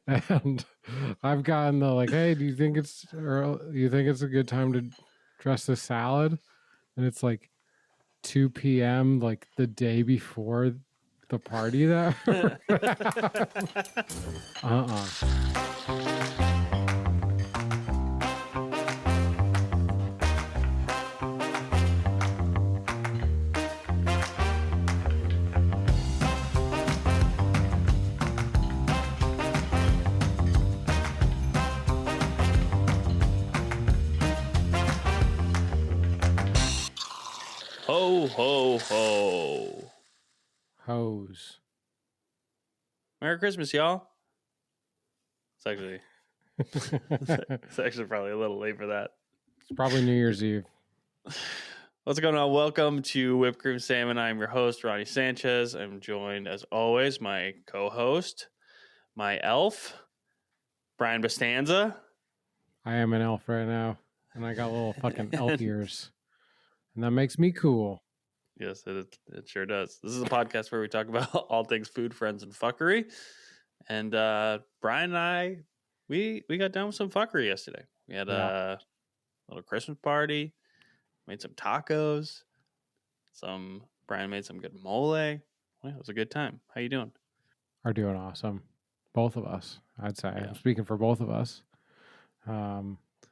And I've gotten the like, hey, do you think it's a good time to dress the salad? And it's like 2 p.m. like the day before the party there. Ho, ho, ho. Hose. Merry Christmas, y'all. It's actually probably a little late for that. It's probably New Year's Eve. What's going on? Welcome to Whipped Cream Salmon. I'm your host, Ronnie Sanchez. I'm joined, as always, my co-host, my elf, Brian Bastanza. I am an elf right now, and I got little fucking elf ears. And that makes me cool. Yes, it sure does. This is a podcast where we talk about all things food, friends, and fuckery. And Brian and I, we got down with some fuckery yesterday. We had a little Christmas party, made some tacos. Brian made some good mole. Well, it was a good time. How you doing? Are doing awesome. Both of us, I'd say. Yeah. I'm speaking for both of us.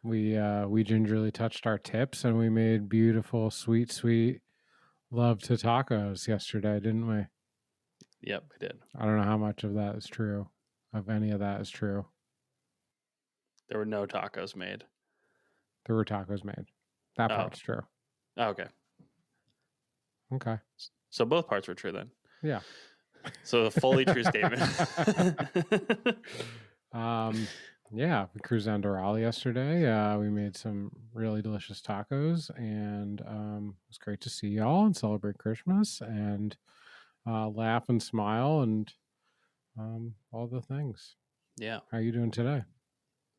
We gingerly touched our tips and we made beautiful, sweet love to tacos yesterday, didn't we? Yep, we did. I don't know how much of that is true. Of any of that is true. There were no tacos made. There were tacos made. That part's true. Oh, okay. Okay. So both parts were true then. Yeah. So a fully true statement. Yeah, we cruised down to Raleigh yesterday. We made some really delicious tacos, and it was great to see y'all and celebrate Christmas and laugh and smile and all the things. Yeah. How you doing today?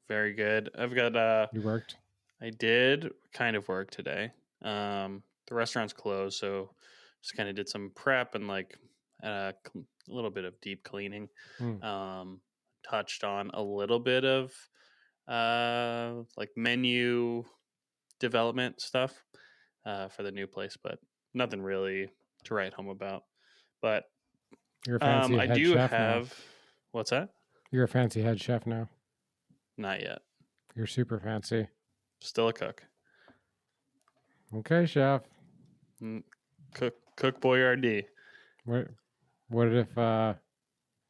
Very good. I've got You worked? I did kind of work today. The restaurant's closed, so just kind of did some prep and like a little bit of deep cleaning. Touched on a little bit of like menu development stuff for the new place, but nothing really to write home about. But You're a fancy I head do chef have now. What's that? You're a fancy head chef now. Not yet. You're super fancy. Still a cook. Okay, chef. Cook Boyardee. What if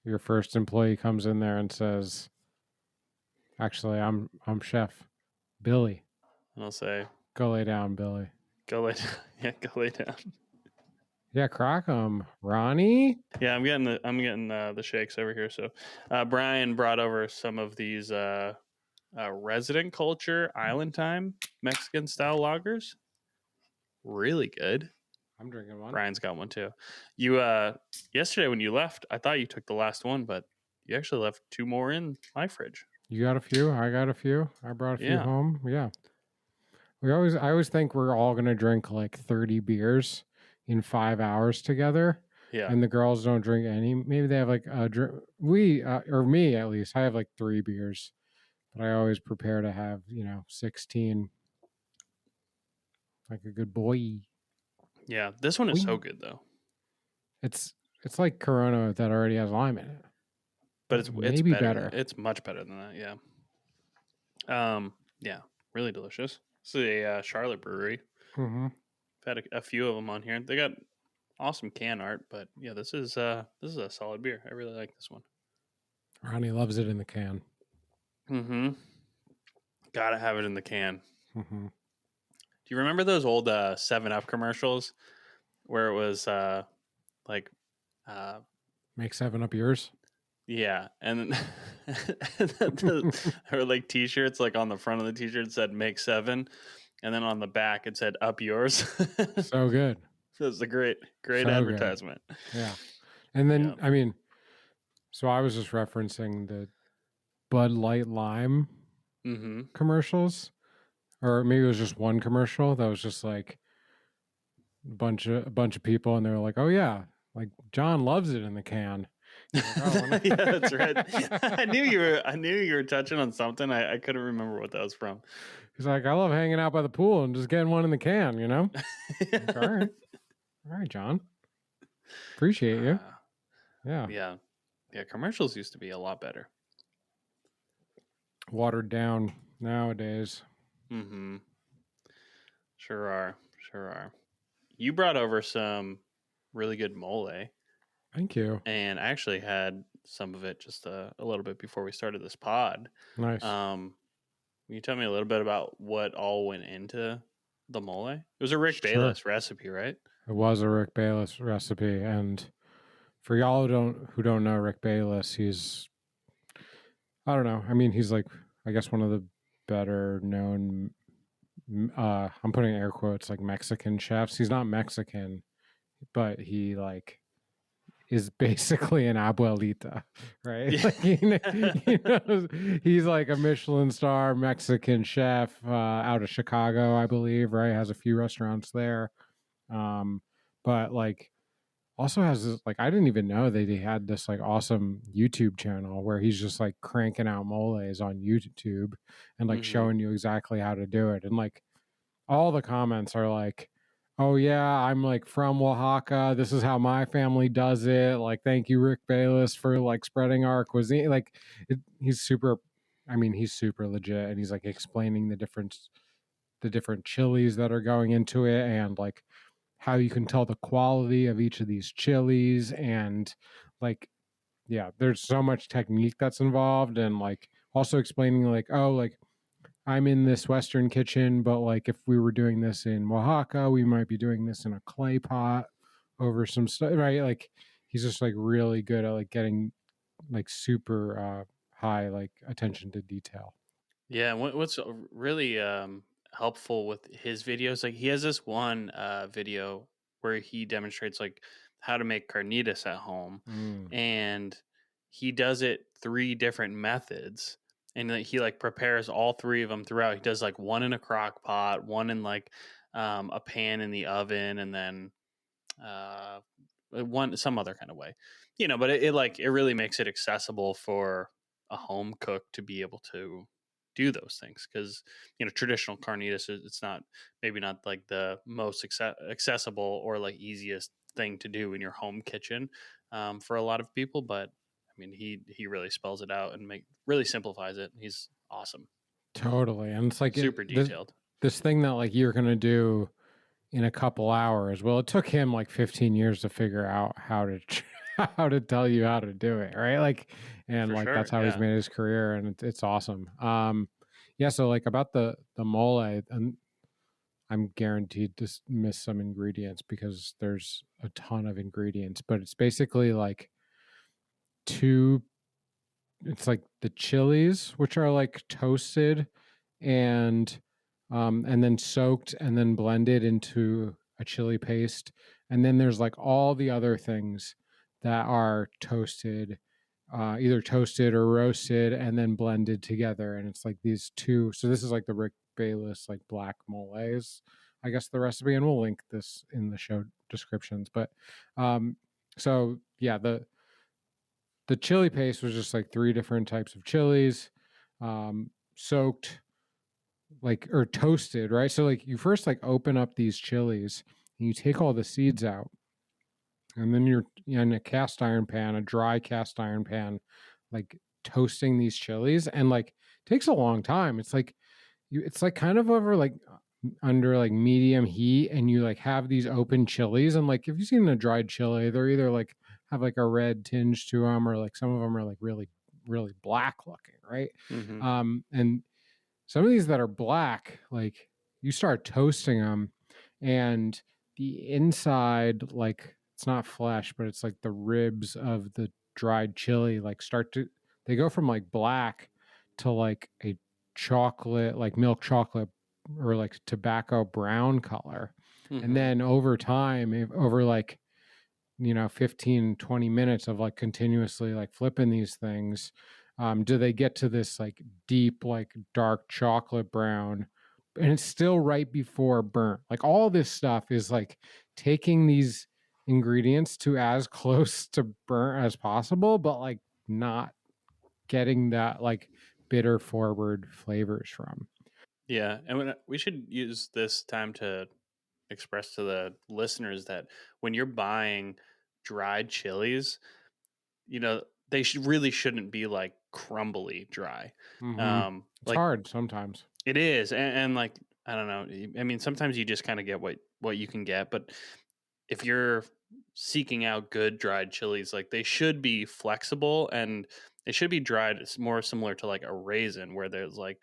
your first employee comes in there and says, "Actually, I'm Chef Billy." And I'll say, "Go lay down, Billy." Go lay down. Yeah, go lay down. Yeah, crock 'em, Ronnie. Yeah, I'm getting the shakes over here. So, Brian brought over some of these resident culture island time Mexican style lagers. Really good. I'm drinking one. Brian's got one too. You yesterday when you left, I thought you took the last one, but you actually left two more in my fridge. You got a few. I got a few. I brought a few home. Yeah. I always think we're all gonna drink like 30 beers in 5 hours together. Yeah. And the girls don't drink any. Maybe they have like a drink. We or me at least. I have like 3 beers, but I always prepare to have 16. Like a good boy. Yeah, this one is so good though. It's like Corona that already has lime in it, but it's better. It's much better than that. Yeah. Yeah, really delicious. This is a Charlotte brewery. Mm-hmm. I've had a few of them on here. They got awesome can art, but yeah, this is a solid beer. I really like this one. Ronnie loves it in the can. Mm-hmm. Gotta have it in the can. Mm-hmm. Do you remember those old 7-Up commercials where it was like make 7-Up yours? Yeah, and or like T-shirts, like on the front of the T-shirt said "Make 7," and then on the back it said "Up yours." So good. It was a great so advertisement. Good. Yeah, and then I mean, so I was just referencing the Bud Light Lime commercials, or maybe it was just one commercial that was just like a bunch of people, and they were like, "Oh yeah, like John loves it in the can." Like, oh, Yeah, that's right. I knew you were touching on something. I couldn't remember what that was from. he's like, I love hanging out by the pool and just getting one in the can, you know? Like, all right, John. Appreciate you. Uh, Yeah. yeah. Yeah, commercials used to be a lot better. Watered down nowadays. Mm-hmm. Sure are. Sure are. You brought over some really good mole, Thank you. and I actually had some of it just a little bit before we started this pod. Nice. Can you tell me a little bit about what all went into the mole? It was a Rick Sure. Bayless recipe, right? It was a Rick Bayless recipe, and for y'all who don't know Rick Bayless, he's, I don't know. I mean, he's like, I guess, one of the better known, I'm putting air quotes, like Mexican chefs. He's not Mexican, but he like is basically an abuelita, right? Yeah. Like he knows, he's like a Michelin star Mexican chef out of Chicago, I believe, right? Has a few restaurants there. But like also has this, like, I didn't even know that he had this like awesome YouTube channel where he's just like cranking out moles on YouTube and like Mm-hmm. showing you exactly how to do it. And like all the comments are like, oh yeah, I'm like from Oaxaca, this is how my family does it, like thank you Rick Bayless for like spreading our cuisine. Like he's super, I mean, he's super legit, and he's like explaining the different chilies that are going into it, and like how you can tell the quality of each of these chilies, and like, yeah, there's so much technique that's involved, and like also explaining like, oh, like I'm in this Western kitchen, but like if we were doing this in Oaxaca, we might be doing this in a clay pot over some stuff, right? Like he's just like really good at like getting like super high like attention to detail. Yeah, what's really helpful with his videos, like he has this one video where he demonstrates like how to make carnitas at home, Mm. and he does it three different methods, and like, he like prepares all three of them throughout. He does like one in a crock pot, one in like a pan in the oven, and then uh, one some other kind of way, But it really makes it accessible for a home cook to be able to do those things, because traditional carnitas, it's not, maybe not like the most accessible or like easiest thing to do in your home kitchen, for a lot of people. But I mean, he really spells it out and really simplifies it. He's awesome. Totally. And it's like Super detailed. this thing that like you're going to do in a couple hours. Well, it took him like 15 years to figure out how to how to tell you how to do it, right? Like, and For like sure, that's how he's yeah. made his career, and it's awesome. Yeah. So like about the mole, and I'm guaranteed to miss some ingredients because there's a ton of ingredients, but it's basically like two. It's like the chilies, which are like toasted and then soaked and then blended into a chili paste. And then there's like all the other things that are toasted, either toasted or roasted and then blended together. And it's like these two. So this is like the Rick Bayless like black moles, I guess, the recipe, and we'll link this in the show descriptions. But so yeah, the chili paste was just like three different types of chilies, soaked like or toasted, right? So like you first like open up these chilies and you take all the seeds out, and then you're in a cast iron pan, a dry cast iron pan, like toasting these chilies, and like it takes a long time. It's like it's like kind of over like under like medium heat, and you like have these open chilies, and like if you've seen a dried chili, they're either like have like a red tinge to them, or like some of them are like really really black looking, right? Hmm. And some of these that are black, like you start toasting them, and the inside, like it's not flesh, but it's like the ribs of the dried chili, like start to, they go from like black to like a chocolate, like milk chocolate or like tobacco brown color. And Hmm. then over time, over like, 15, 20 minutes of like continuously like flipping these things, do they get to this like deep like dark chocolate brown, and it's still right before burnt. Like all this stuff is like taking these ingredients to as close to burnt as possible, but like not getting that like bitter forward flavors from. Yeah, and we should use this time to express to the listeners that when you're buying dried chilies, you know, they really shouldn't be like crumbly dry. Mm-hmm. It's Like hard sometimes. it is, and like I don't know. I mean, sometimes you just kind of get what you can get, but if you're seeking out good dried chilies, like they should be flexible and they should be dried more similar to like a raisin, where there's like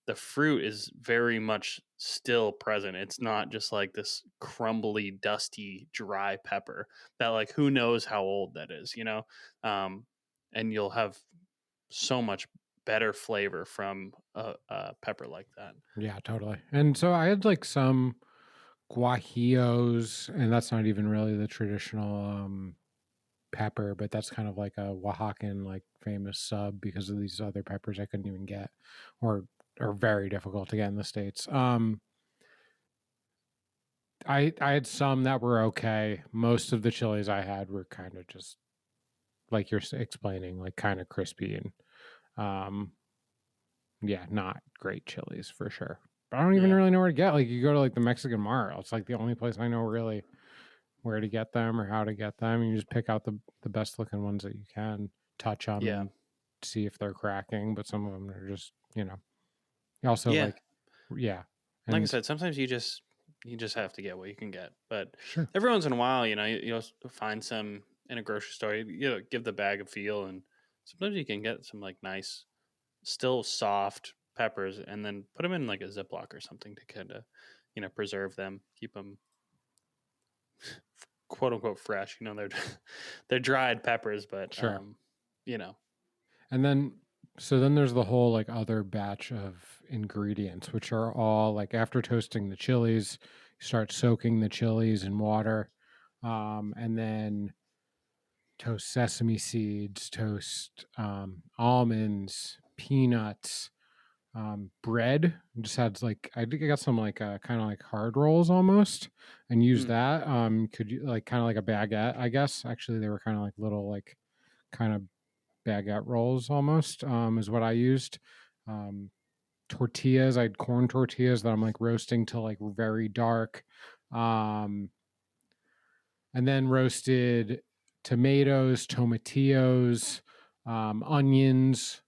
the fruit is very much still present. It's not just like this crumbly, dusty, dry pepper that like who knows how old that is, you know? Um, and you'll have so much better flavor from a pepper like that. Yeah, totally. And so I had like some guajillos, and that's not even really the traditional pepper, but that's kind of like a Oaxacan like famous sub because of these other peppers I couldn't even get or are very difficult to get in the States. I had some that were okay. Most of the chilies I had were kind of just like you're explaining, like kind of crispy and um yeah, not great chilies for sure. But I don't even Yeah. really know where to get. Like you go to like the Mexican Mart, it's like the only place I know really where to get them or how to get them. You just pick out the best looking ones that you can, touch them Yeah. and see if they're cracking. But some of them are just, you know, also Yeah. like, yeah. Like I And said, sometimes you just have to get what you can get. But sure, every once in a while, you'll find some in a grocery store. Give the bag a feel, and sometimes you can get some like nice, still soft peppers, and then put them in like a Ziploc or something to kind of, preserve them, keep them quote unquote fresh. They're they're dried peppers, but sure. you know, And then, so then there's the whole like other batch of ingredients, which are all like after toasting the chilies, you start soaking the chilies in water. And then toast sesame seeds, toast almonds, peanuts, bread. Just had like I think I got some like kind of like hard rolls almost, and use mm, that. Could you like kind of like a baguette? I guess actually they were kind of like little like kind of baguette rolls almost. Is what I used. Um, Tortillas. I had corn tortillas that I'm like roasting till like very dark. Um, and then roasted tomatoes, tomatillos, onions,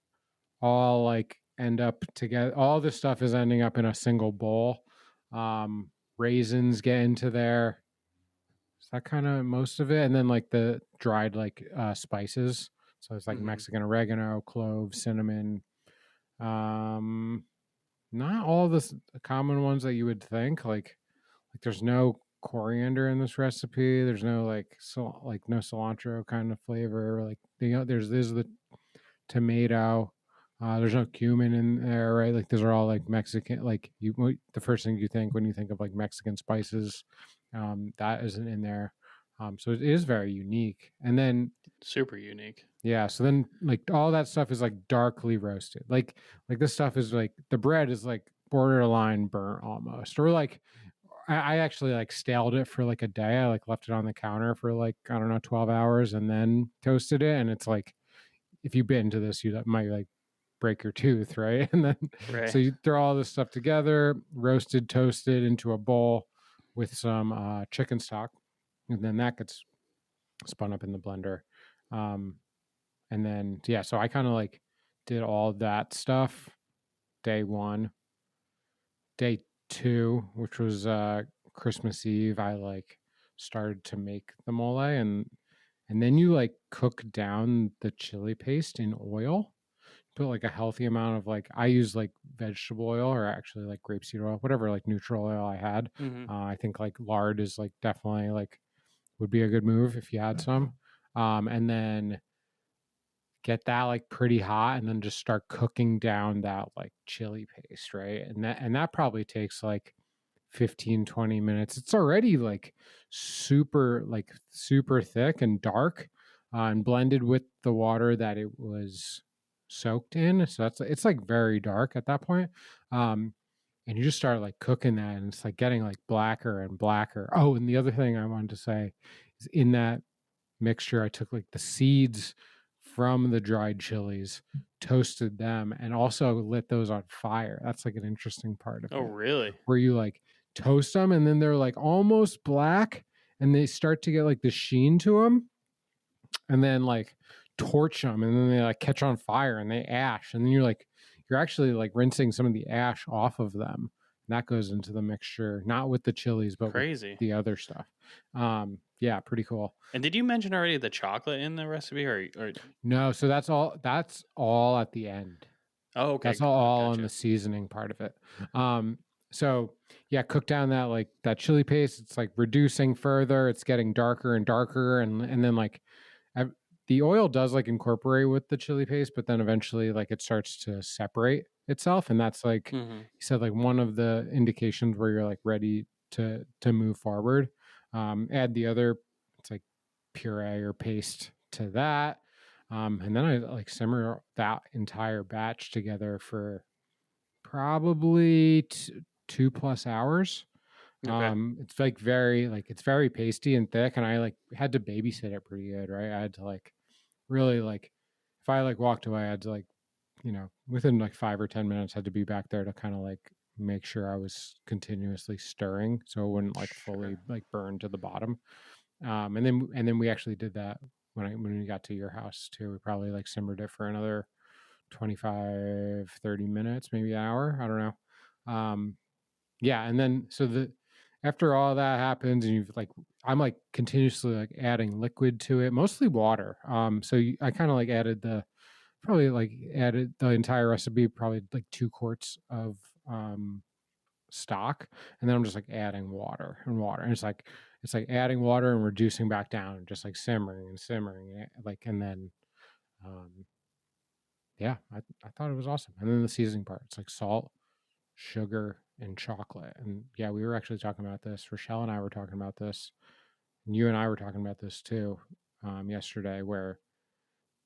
all like end up together. All this stuff is ending up in a single bowl. Raisins get into there. Is that kind of most of it? And then like the dried like spices. So it's like mm-hmm. Mexican oregano, cloves, cinnamon. Um, Not all the common ones that you would think. Like there's no coriander in this recipe. There's no like like no cilantro kind of flavor. Like there's the tomato. There's no cumin in there, right? Like those are all like Mexican. Like the first thing you think when you think of like Mexican spices, that isn't in there. So it is very unique. And then Super unique. yeah, so then like all that stuff is like darkly roasted. Like this stuff is like the bread is like borderline burnt almost, or like I actually like staled it for like a day. I like left it on the counter for like I don't know 12 hours and then toasted it, and it's like if you bit into this, you might like break your tooth, right? And then so Right. you throw all this stuff together, roasted, toasted into a bowl with some chicken stock, and then that gets spun up in the blender. Um, and then yeah, so I kind of like did all that stuff day one. Day two, which was Christmas Eve, I like started to make the mole, and then you like cook down the chili paste in oil. Put like a healthy amount of like I use like vegetable oil or actually like grapeseed oil, whatever like neutral oil I had. Mm-hmm. I think like lard is like definitely like would be a good move if you had some. And then get that like pretty hot and then just start cooking down that like chili paste, right? And that probably takes like 15-20 minutes. It's already like super thick and dark, and blended with the water that it was soaked in. So it's like very dark at that point. Um, and you just start like cooking that, and it's like getting like blacker and blacker. Oh, and the other thing I wanted to say in that mixture, I took like the seeds from the dried chilies, toasted them, and also lit those on fire. That's like an interesting part of Oh, it, really? where you like toast them and then they're like almost black and they start to get like the sheen to them, and then like torch them and then they like catch on fire and they ash, and then you're actually like rinsing some of the ash off of them, and that goes into the mixture, not with the chilies but with Crazy. the other stuff. Yeah, pretty cool. And did you mention already the chocolate in the recipe, or No, so that's all at the end. oh, okay, That's all on the gotcha. seasoning part of it. So yeah, cook down that chili paste. It's like reducing further. It's getting darker and darker, and then like I, the oil does like incorporate with the chili paste, but then eventually like it starts to separate itself, and that's like Hmm. you said, like one of the indications where you're like ready to move forward. Add the other, it's like puree or paste to that. And then I like simmer that entire batch together for probably 2+ hours. Okay, It's like very pasty and thick, and I like had to babysit it pretty good, right? I had to like really like if I like walked away, I had to like, within like 5 or 10 minutes, had to be back there to kind of like make sure I was continuously stirring so it wouldn't like fully sure. like burn to the bottom. And then we actually did that when we got to your house too. We probably like simmered it for another 25-30 minutes, maybe an hour. I don't know. Yeah, and then so the after all that happens, and I'm like continuously like adding liquid to it, mostly water. I kind of like added the entire recipe, probably like 2 quarts of stock, and then I'm just like adding water and water, and it's like adding water and reducing back down, and just like simmering and simmering, and then um, yeah, I thought it was awesome. And then the seasoning part, it's like salt, sugar, and chocolate. And yeah, we were actually talking about this. Rochelle and I were talking about this, and you and I were talking about this too, yesterday, where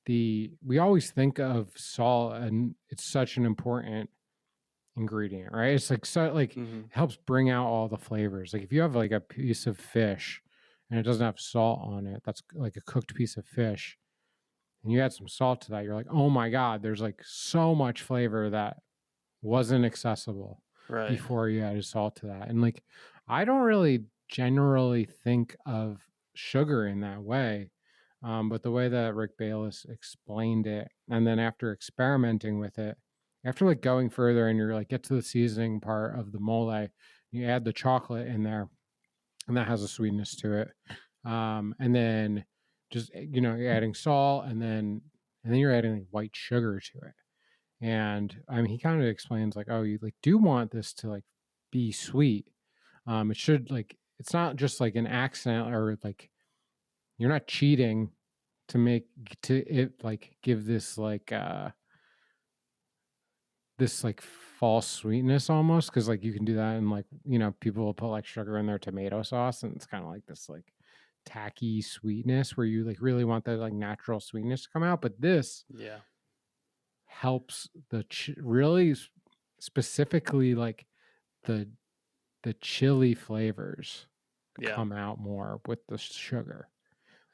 we always think of salt and it's such an important ingredient, right? It's like so like it Hmm. helps bring out all the flavors. Like if you have like a piece of fish and it doesn't have salt on it, that's like a cooked piece of fish, and you add some salt to that, you're like, oh my god, there's like so much flavor that wasn't accessible Right. before you added salt to that. And like I don't really generally think of sugar in that way. But the way that Rick Bayless explained it, and then after experimenting with it, after like going further and you're like get to the seasoning part of the mole, you add the chocolate in there, and that has a sweetness to it. And then just you're adding salt, and then you're adding like white sugar to it. And I mean, he kind of explains like, oh, you like do want this to like be sweet. It should like it's not just like an accent, or like you're not cheating to make to it like give this like false sweetness almost, because like you can do that, and like people will put like sugar in their tomato sauce, and it's kind of like this like tacky sweetness where you like really want that like natural sweetness to come out, but this Yeah. helps really specifically like the the chili flavors Yeah. come out more with the sugar,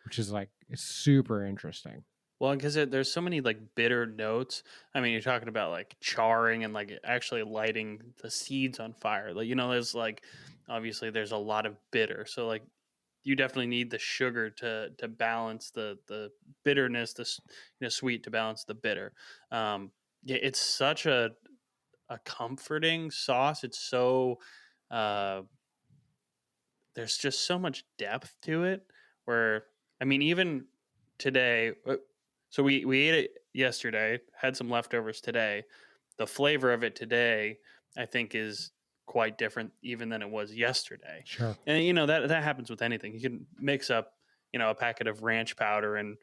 which is like it's super interesting. Well, because there's so many like bitter notes. I mean, you're talking about like charring and like actually lighting the seeds on fire. Like, there's like obviously there's a lot of bitter. So like you definitely need the sugar to balance the bitterness, sweet to balance the bitter. Yeah, it's such a comforting sauce. It's so uh there's just so much depth to it, where I mean, even today, so we ate it yesterday, had some leftovers today. The flavor of it today, I think, is quite different even than it was yesterday. Sure. And that happens with anything. You can mix up a packet of ranch powder and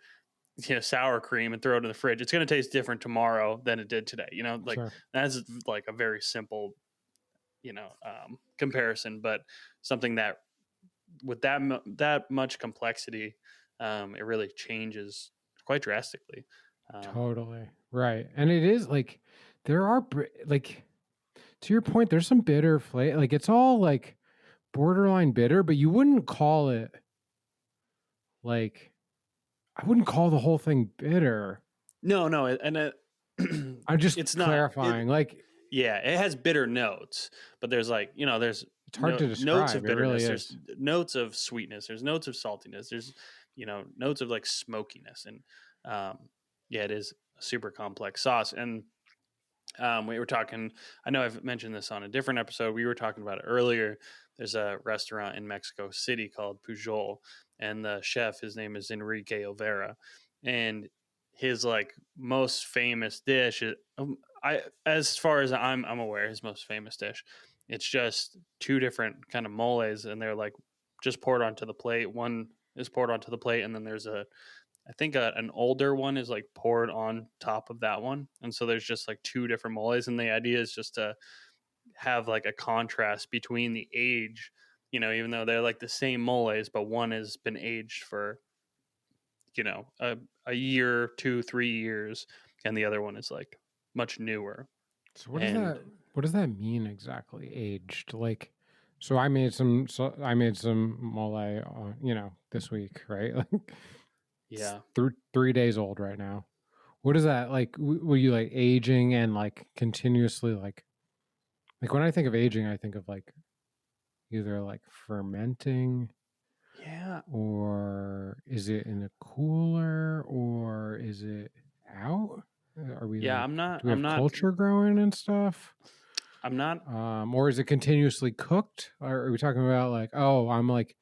sour cream and throw it in the fridge. It's going to taste different tomorrow than it did today. Like Sure. that's like a very simple comparison, but something that with that much complexity, it really changes quite drastically. Um, Totally. Right. And it is like there are like to your point, there's some bitter flavor. Like it's all like borderline bitter, but you wouldn't call it like I wouldn't call the whole thing bitter. No, and I'm just it's not. clarifying. Like Yeah, it has bitter notes, but there's like, there's it's hard to notes describe. of It really bitterness. There's is. notes of sweetness. There's notes of saltiness. There's, notes of like smokiness. And yeah, it is a super complex sauce. And we were talking, I know I've mentioned this on a different episode. We were talking about it earlier. There's a restaurant in Mexico City called Pujol, and the chef, his name is Enrique Olvera. And his like most famous dish is, as far as I'm aware, his most famous dish. It's just two different kind of moles, and they're like just poured onto the plate. One is poured onto the plate, and then there's I think an older one is like poured on top of that one, and so there's just like two different moles, and the idea is just to have like a contrast between the age. Even though they're like the same moles, but one has been aged for a year, 2-3 years, and the other one is like much newer. So And what does that mean exactly? Aged? Like so I made some mole this week, right? Like it's yeah, 3 days old right now. What is that like? Were you like aging and like continuously like when I think of aging, I think of like either like fermenting, yeah, or is it in a cooler, or is it out? Are we yeah. like, I'm not. do we I'm have not. culture growing and stuff? I'm not. Or is it continuously cooked? Or are we talking about like, oh, I'm like,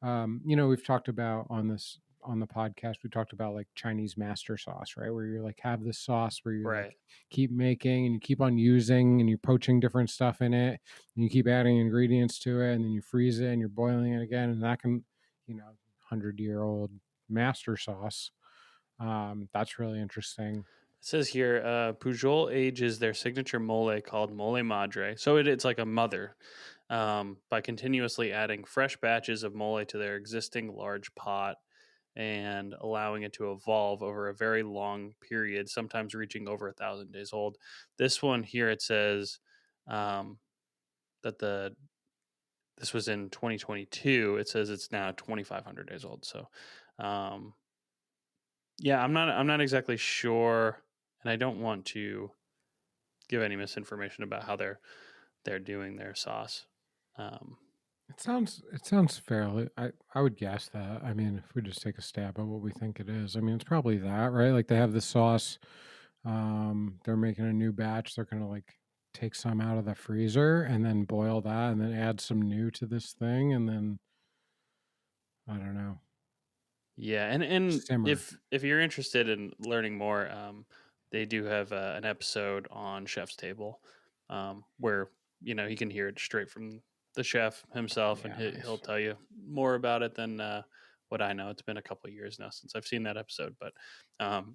we've talked about on the podcast, we talked about like Chinese master sauce, right? Where you're like have this sauce where you Right. like keep making and you keep on using and you're poaching different stuff in it and you keep adding ingredients to it and then you freeze it and you're boiling it again and that can, 100-year-old master sauce. That's really interesting. It says here, Pujol ages their signature mole called mole madre. So it's like a mother, by continuously adding fresh batches of mole to their existing large pot and allowing it to evolve over a very long period, sometimes reaching over 1,000 days old. This one here, it says um, that this was in 2022. It says it's now 2,500 days old. So, um, yeah, I'm not exactly sure, and I don't want to give any misinformation about how they're doing their sauce. Um, It sounds fairly. I would guess that. I mean, if we just take a stab at what we think it is, I mean, it's probably that, right? Like they have the sauce. They're making a new batch. They're gonna like take some out of the freezer and then boil that, and then add some new to this thing, and then I don't know, yeah, and simmer. if you're interested in learning more, they do have an episode on Chef's Table, where you can hear it straight from the chef himself, and Yeah, he'll nice. tell you more about it than what I know. It's been a couple of years now since I've seen that episode, but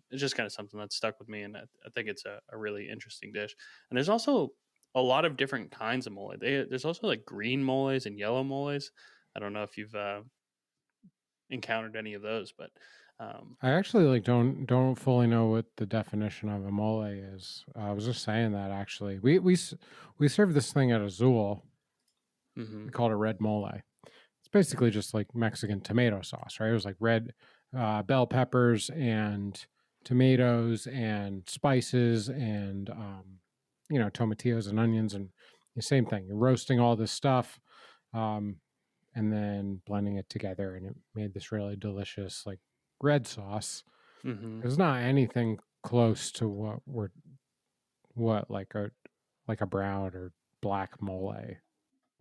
it's just kind of something that stuck with me, and I think it's a really interesting dish. And there's also a lot of different kinds of mole. There's also like green moles and yellow moles. I don't know if you've encountered any of those, but I actually like don't fully know what the definition of a mole is. I was just saying that actually. We served this thing at Azul. mm-hmm, We called it red mole. It's basically just like Mexican tomato sauce, right? It was like red bell peppers and tomatoes and spices and tomatillos and onions and the same thing. You're roasting all this stuff um, and then blending it together, and it made this really delicious like red sauce. mm-hmm. It's not anything close to what like a brown or black mole.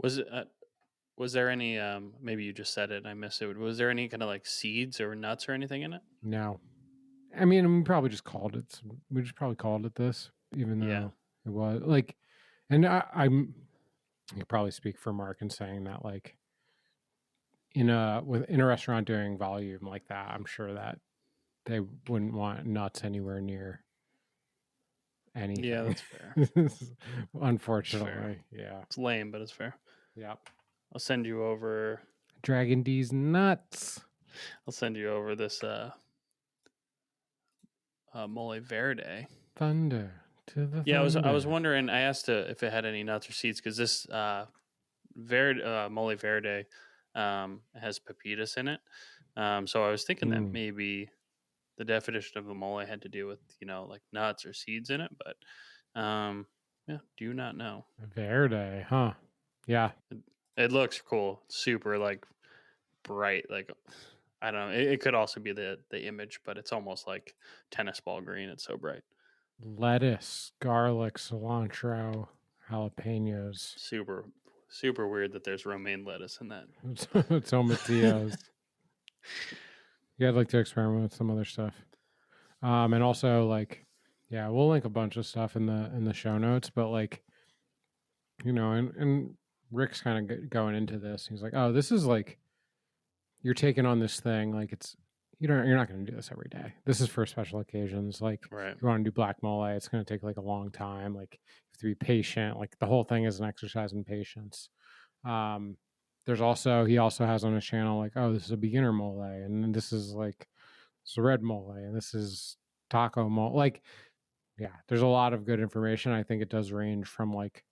Was it? Was there any? Maybe you just said it and I missed it. Was there any kind of like seeds or nuts or anything in it? No, I mean, we probably just called it. We just probably called it this, even Yeah. though it was like, and I could probably speak for Mark in saying that, like, in a restaurant doing volume like that, I'm sure that they wouldn't want nuts anywhere near Yeah, anything. that's fair. That's fair. Unfortunately, yeah, It's lame, but it's fair. yep. I'll send you over. Dragon D's nuts. I'll send you over this mole verde. Thunder to the Yeah, I was thunder. wondering. I asked if it had any nuts or seeds because this verde mole verde has pepitas in it. So I was thinking that maybe the definition of a mole had to do with, like nuts or seeds in it, but yeah, do not know. Verde, huh? Yeah. It looks cool, super like bright, like I don't know. It could also be the image, but it's almost like tennis ball green. It's so bright. Lettuce, garlic, cilantro, jalapenos, Super, super weird that there's romaine lettuce in that. tomatillos. Yeah, I'd like to experiment with some other stuff. And also like, yeah, we'll link a bunch of stuff in the show notes, but like, and Rick's kind of going into this. He's like, oh, this is like, you're taking on this thing. Like you're not going to do this every day. This is for special occasions. Like Right. if you want to do black mole, it's going to take like a long time. Like you have to be patient. Like the whole thing is an exercise in patience. He also has on his channel like, oh, this is a beginner mole, and this is like it's a red mole, and this is taco mole. Like, yeah, there's a lot of good information. I think it does range from like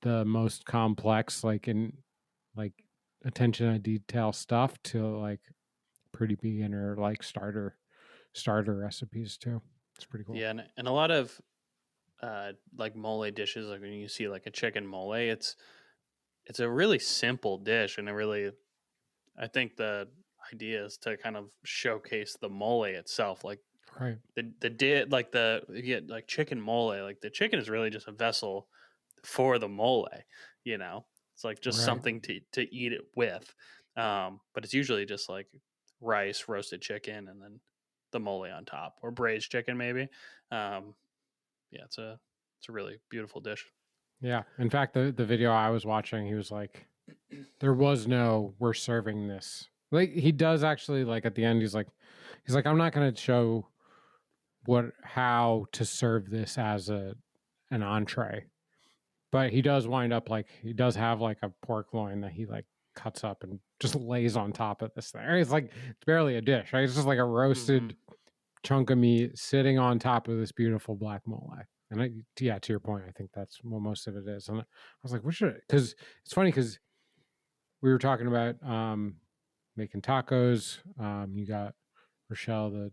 the most complex, like in like attention to detail stuff to like pretty beginner like starter recipes too. It's pretty cool. Yeah, and a lot of like mole dishes, like when you see like a chicken mole, it's a really simple dish, and I think the idea is to kind of showcase the mole itself, like Right. like like chicken mole, like the chicken is really just a vessel for the mole, it's like just Right. something to eat it with, but it's usually just like rice, roasted chicken, and then the mole on top, or braised chicken maybe. Yeah, it's a really beautiful dish. Yeah. In fact, the video I was watching, he was like, there was no we're serving this. Like he does actually like at the end he's like I'm not going to show how to serve this as an entree. But he does wind up like he does have like a pork loin that he like cuts up and just lays on top of this thing. It's like it's barely a dish, right? It's just like a roasted chunk of meat sitting on top of this beautiful black mole. And yeah, to your point, I think that's what most of it is. And I was like, what should? Because it's funny because we were talking about making tacos. You got Rochelle the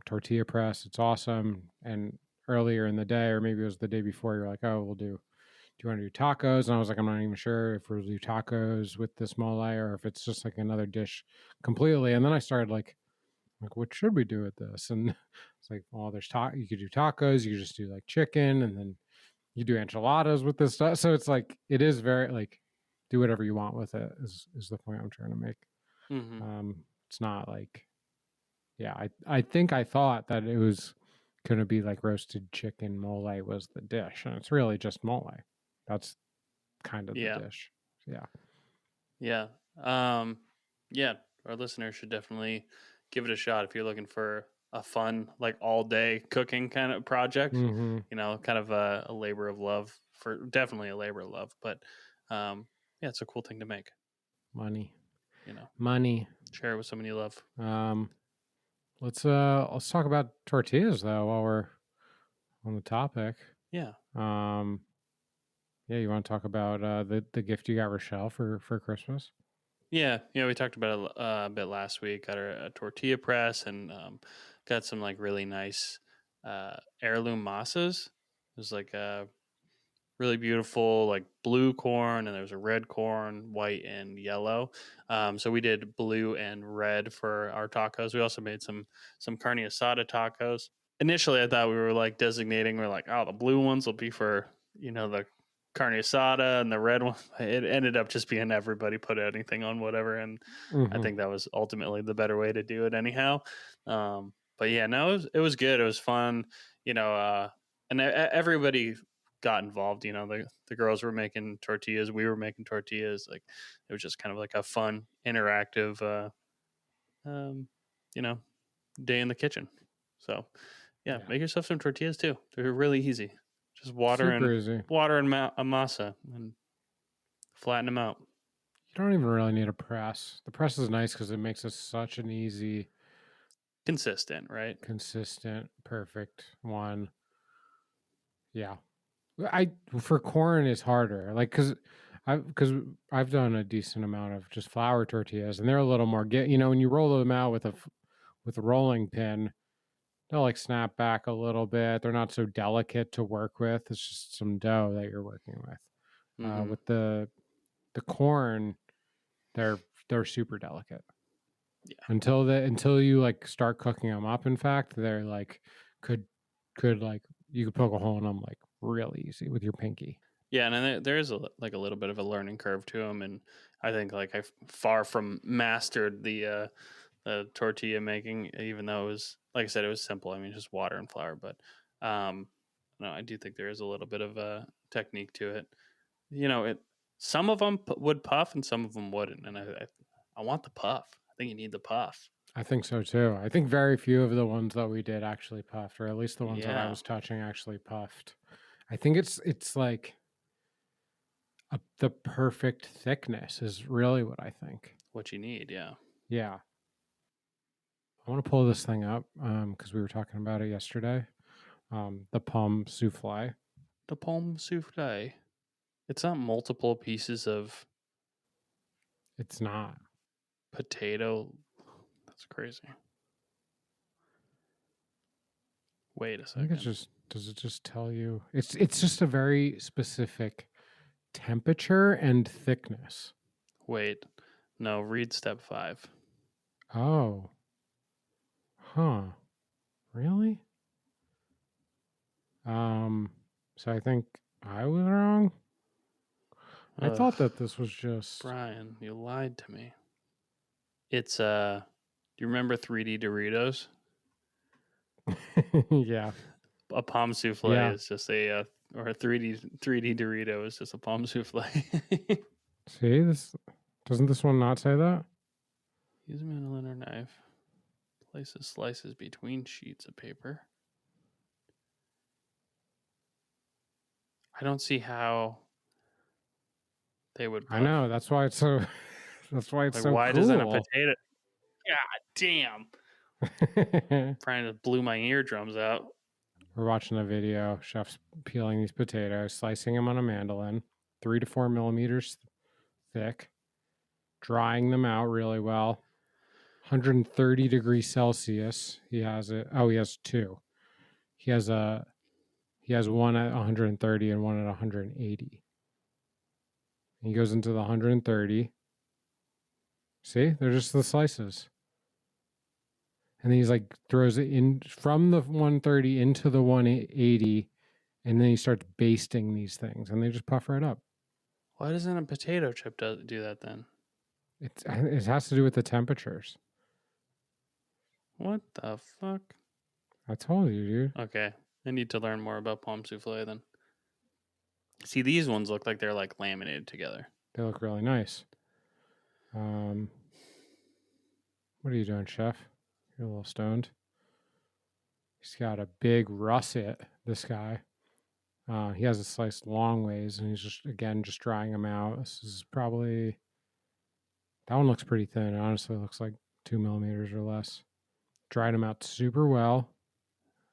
tortilla press. It's awesome. And earlier in the day, or maybe it was the day before, you're like, oh, do you want to do tacos? And I was like, I'm not even sure if we'll do tacos with this mole or if it's just like another dish completely. And then I started like what should we do with this? And it's like, well, you could do tacos, you could just do like chicken, and then you do enchiladas with this stuff. So it's like it is very like do whatever you want with it is the point I'm trying to make. It's not like yeah, I think I thought that it was gonna be like roasted chicken mole was the dish, and it's really just mole. That's kind of the dish. Yeah. Yeah. Yeah. Our listeners should definitely give it a shot if you're looking for a fun, like all day cooking kind of project. Kind of a labor of love, definitely a labor of love, but yeah, it's a cool thing to make. Money. Money. Share it with someone you love. Let's talk about tortillas though while we're on the topic. Yeah. Yeah, you want to talk about the gift you got Rochelle for Christmas? Yeah, we talked about it a bit last week. Got her a tortilla press and got some like really nice heirloom massas. It was like a really beautiful like blue corn, and there was a red corn, white and yellow. So we did blue and red for our tacos. We also made some carne asada tacos. Initially, I thought we were like designating. We're like, oh, the blue ones will be for the carne asada, and the red one. It ended up just being everybody put anything on whatever, and I think that was ultimately the better way to do it. Anyhow, but yeah, no, it was good. It was fun. And everybody got involved. The girls were making tortillas, we were making tortillas. Like it was just kind of like a fun, interactive, day in the kitchen. So yeah, make yourself some tortillas too. They're really easy. Just water and a masa and flatten them out. You don't even really need a press. The press is nice because it makes it such an easy, consistent, right? Consistent, perfect one. Yeah, for corn is harder. Like because because I've done a decent amount of just flour tortillas, and they're a little more when you roll them out with a rolling pin, they'll like snap back a little bit. They're not so delicate to work with. It's just some dough that you're working with. Mm-hmm. With the corn, they're super delicate. Yeah. Until you like start cooking them up. In fact, they're like could like you could poke a hole in them like really easy with your pinky. Yeah, and then there is a little bit of a learning curve to them, and I think like I far from mastered the tortilla making, even though it was, like I said, it was simple. I mean, just water and flour, but no, I do think there is a little bit of a technique to it. Some of them would puff and some of them wouldn't, and I want the puff. I think you need the puff. I think so too. I think very few of the ones that we did actually puffed, or at least the ones that I Yeah. was touching actually puffed. I think it's like the perfect thickness is really what I think. What you need, yeah. Yeah. I want to pull this thing up because we were talking about it yesterday. The pomme souffle. The pomme souffle. It's not multiple pieces of It's not. potato. That's crazy. Wait a I second. think does it just tell you? It's just a very specific temperature and thickness. Wait. No, read step 5. Oh. Huh. Really? So I think I was wrong. I thought that this was just Brian, you lied to me. It's do you remember 3D Doritos? yeah. A pomme souffle is just or a 3D Dorito is just a pomme souffle. See, doesn't this one not say that? Use a mandolin or knife. Places slices between sheets of paper. I don't see how they would puff. I know, that's why it's so that's why it's like, so why cool. doesn't a potato God damn. Brian just blew my eardrums out. We're watching a video. Chef's peeling these potatoes, slicing them on a mandolin, 3 to 4 millimeters thick, drying them out really well. 130 degrees Celsius. He has it. Oh, he has two. He has one at 130 and one at 180. He goes into the 130. See, they're just the slices. And then he's like throws it in from the 130 into the 180, and then he starts basting these things, and they just puff right up. Why doesn't a potato chip do that then? It has to do with the temperatures. What the fuck? I told you, dude. Okay, I need to learn more about pomme souffle then. See, these ones look like they're like laminated together. They look really nice. What are you doing, chef? You're a little stoned. He's got a big russet, this guy. He has it sliced long ways, and he's just drying them out. This is probably, that one looks pretty thin. It honestly looks like 2 millimeters or less. Dried them out super well.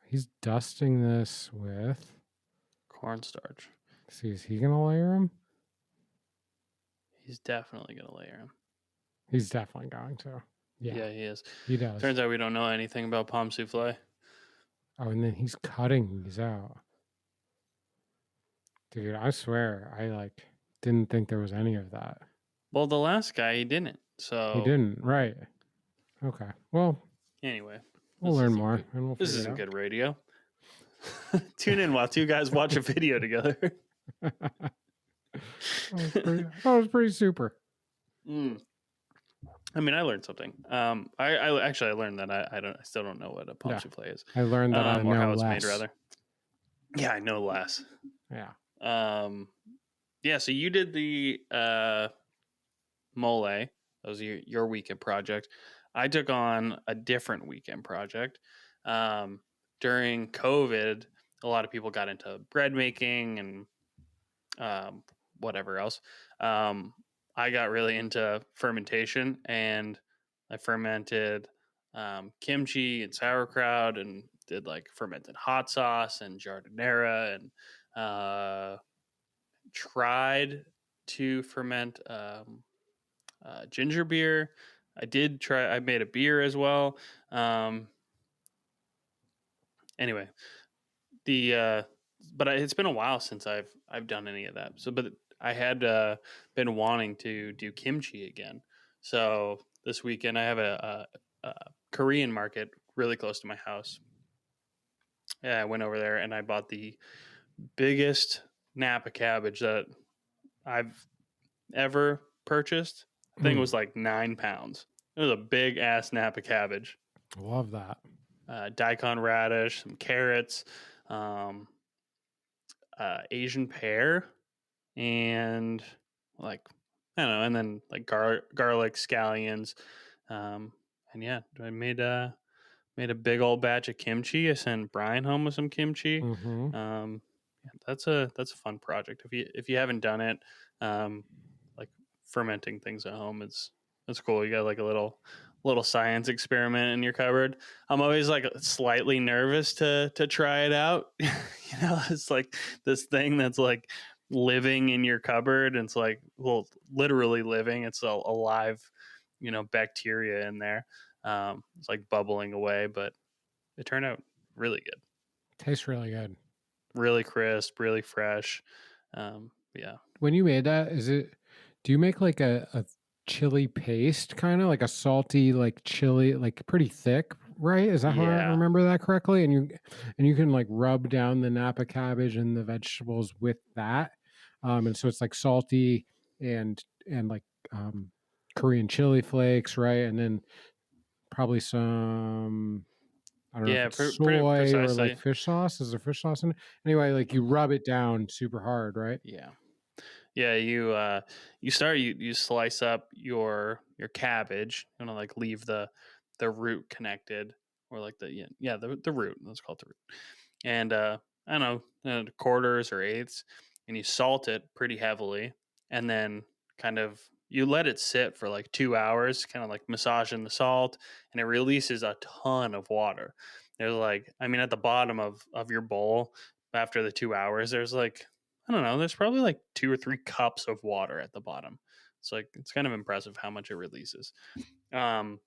He's dusting this with cornstarch. See, is he gonna layer them? He's definitely gonna layer them. He's definitely going to. Yeah, he is. He does. Turns out we don't know anything about pomme souffle. Oh, and then he's cutting these out. Dude, I swear, I didn't think there was any of that. Well, the last guy, he didn't. So he didn't, right? Okay. Well, anyway, we'll learn more, and we'll. This isn't good radio. Tune in while two guys watch a video together. That was pretty super. I mean, I learned something. I actually learned that I still don't know what a pomme souffle is. I learned that I know or how less. It's made, rather. Yeah, I know less. Yeah. Yeah. So you did the mole. That was your weekend project. I took on a different weekend project. During COVID, a lot of people got into bread making and whatever else. I got really into fermentation, and I fermented kimchi and sauerkraut, and did like fermented hot sauce and jardinera, and tried to ferment ginger beer. I made a beer as well. Anyway, but it's been a while since I've done any of that. So, but I had been wanting to do kimchi again. So this weekend I have a Korean market really close to my house. Yeah, I went over there and I bought the biggest Napa cabbage that I've ever purchased. The thing was like 9 pounds. It was a big ass Napa cabbage. Love that. Daikon radish, some carrots, um, Asian pear, and like I don't know, and then like garlic, scallions, and yeah, I made a big old batch of kimchi. I sent Brian home with some kimchi. Yeah, that's a fun project. If you haven't done it, like fermenting things at home, it's cool. You got like a little science experiment in your cupboard. I'm always like slightly nervous to try it out. It's like this thing that's like living in your cupboard, and it's like, well, literally living. It's a alive, bacteria in there. It's like bubbling away, but it turned out really good. Tastes really good. Really crisp, really fresh. Yeah. When you made that, do you make like a chili paste, kind of like a salty, like chili, like pretty thick, right? Is that how I Yeah. remember that correctly? And you can like rub down the Napa cabbage and the vegetables with that. And so it's like salty and like Korean chili flakes, right? And then probably some, I don't know if Yeah, it's pretty soy or like precisely. fish sauce. Is there fish sauce in it? Anyway, like you rub it down super hard, right? Yeah. Yeah, you slice up your cabbage, like leave the root connected, or like the root. Let's call it the root. And I don't know, quarters or eighths, and you salt it pretty heavily, and then kind of you let it sit for like 2 hours, kind of like massaging the salt, and it releases a ton of water. There's like, I mean, at the bottom of your bowl after the 2 hours, there's like, I don't know, there's probably like 2 or 3 cups of water at the bottom. It's like, it's kind of impressive how much it releases. Um,